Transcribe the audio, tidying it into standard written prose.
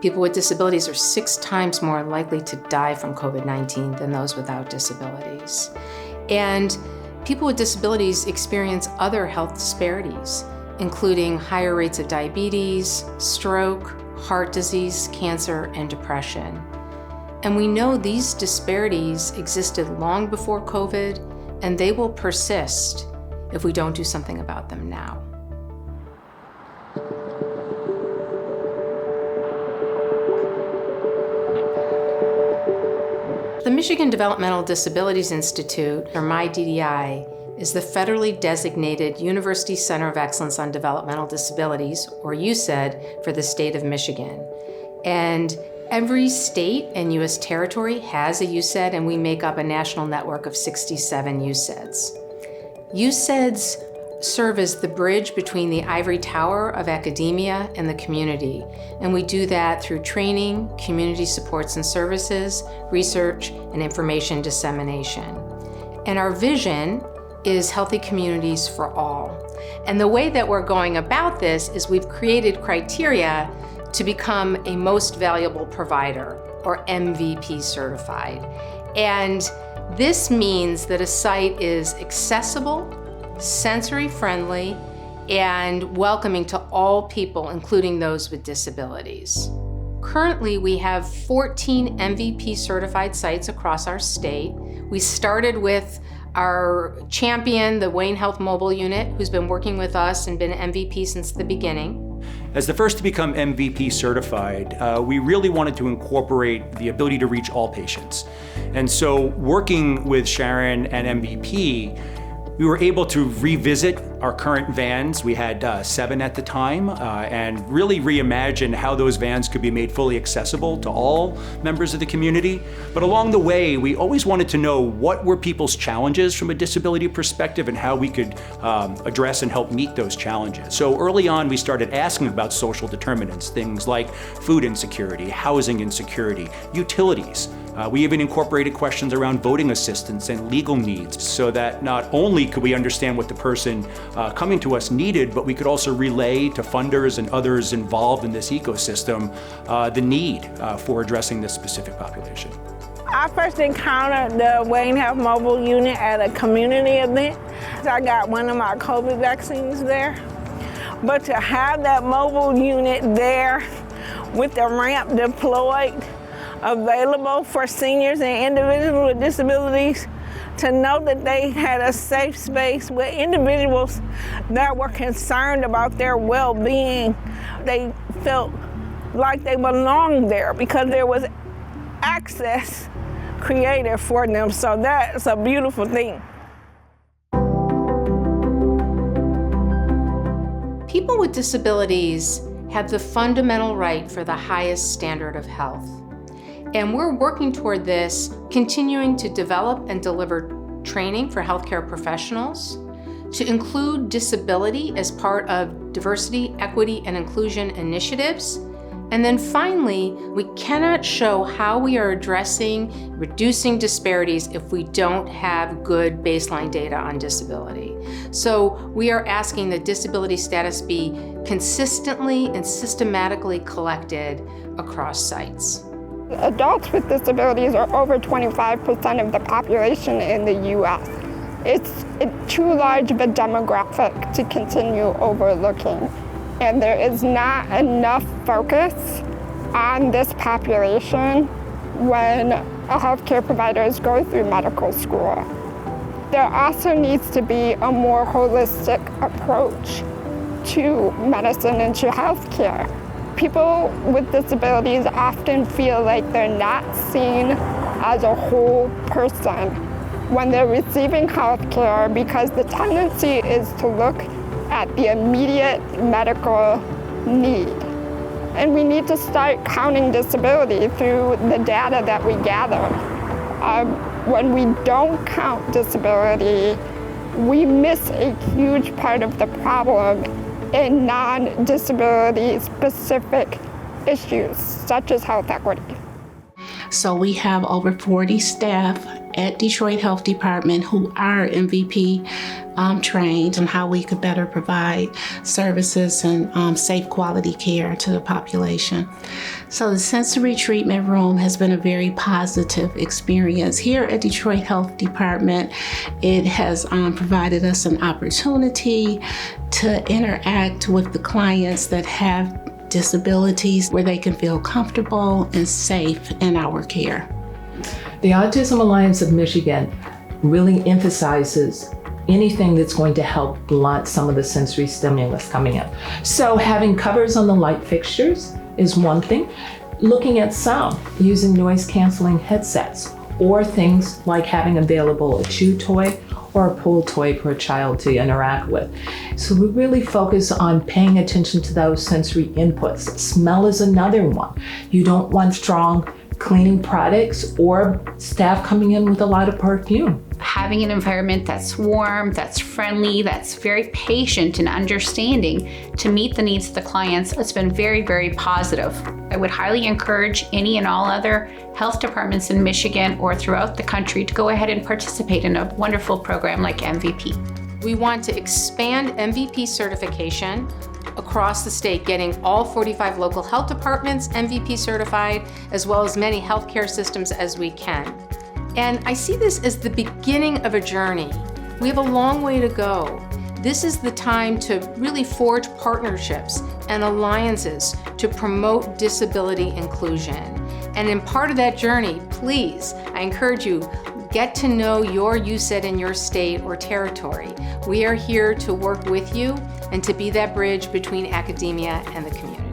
People with disabilities are 6 times more likely to die from COVID-19 than those without disabilities. And people with disabilities experience other health disparities, including higher rates of diabetes, stroke, heart disease, cancer, and depression. And we know these disparities existed long before COVID, and they will persist if we don't do something about them now. The Michigan Developmental Disabilities Institute, or MI-DDI, is the federally designated University Center of Excellence on Developmental Disabilities, or UCEDD, for the state of Michigan. And every state and U.S. territory has a UCEDD, and we make up a national network of 67 UCEDDs. UCEDDs serve as the bridge between the ivory tower of academia and the community, and we do that through training, community supports and services, research, and information dissemination. And our vision is healthy communities for all. And the way that we're going about this is we've created criteria to become a most valuable provider, or MVP certified. And this means that a site is accessible, sensory-friendly, and welcoming to all people, including those with disabilities. Currently, we have 14 MVP certified sites across our state. We started with our champion, the Wayne Health Mobile Unit, who's been working with us and been MVP since the beginning. As the first to become MVP certified, we really wanted to incorporate the ability to reach all patients. And so working with Sharon and MVP, we were able to revisit our current vans. We had 7 at the time, and really reimagine how those vans could be made fully accessible to all members of the community. But along the way, we always wanted to know what were people's challenges from a disability perspective and how we could address and help meet those challenges. So early on, we started asking about social determinants, things like food insecurity, housing insecurity, utilities. We even incorporated questions around voting assistance and legal needs, so that not only could we understand what the person coming to us needed, but we could also relay to funders and others involved in this ecosystem the need for addressing this specific population. I first encountered the Wayne Health Mobile Unit at a community event. I got one of my COVID vaccines there. But to have that mobile unit there with the ramp deployed, available for seniors and individuals with disabilities, to know that they had a safe space with individuals that were concerned about their well-being. They felt like they belonged there because there was access created for them. So that's a beautiful thing. People with disabilities have the fundamental right for the highest standard of health. And we're working toward this, continuing to develop and deliver training for healthcare professionals, to include disability as part of diversity, equity, and inclusion initiatives. And then finally, we cannot show how we are addressing reducing disparities if we don't have good baseline data on disability. So we are asking that disability status be consistently and systematically collected across sites. Adults with disabilities are over 25% of the population in the U.S. It's too large of a demographic to continue overlooking, and there is not enough focus on this population when healthcare providers go through medical school. There also needs to be a more holistic approach to medicine and to healthcare. People with disabilities often feel like they're not seen as a whole person when they're receiving health care, because the tendency is to look at the immediate medical need. And we need to start counting disability through the data that we gather. When we don't count disability, we miss a huge part of the problem in non-disability specific issues, such as health equity. So we have over 40 staff at Detroit Health Department who are MVP trained on how we could better provide services and safe quality care to the population. So the sensory treatment room has been a very positive experience. Here at Detroit Health Department, it has provided us an opportunity to interact with the clients that have disabilities where they can feel comfortable and safe in our care. The Autism Alliance of Michigan really emphasizes anything that's going to help blunt some of the sensory stimulus coming in. So having covers on the light fixtures is one thing. Looking at sound, using noise canceling headsets, or things like having available a chew toy or a pull toy for a child to interact with. So we really focus on paying attention to those sensory inputs. Smell is another one. You don't want strong cleaning products or staff coming in with a lot of perfume. Having an environment that's warm, that's friendly, that's very patient and understanding to meet the needs of the clients, it's been very, very positive. I would highly encourage any and all other health departments in Michigan or throughout the country to go ahead and participate in a wonderful program like MVP. We want to expand MVP certification across the state, getting all 45 local health departments MVP certified, as well as many healthcare systems as we can. And I see this as the beginning of a journey. We have a long way to go. This is the time to really forge partnerships and alliances to promote disability inclusion. And in part of that journey, please, I encourage you, get to know your UCEDD in your state or territory. We are here to work with you and to be that bridge between academia and the community.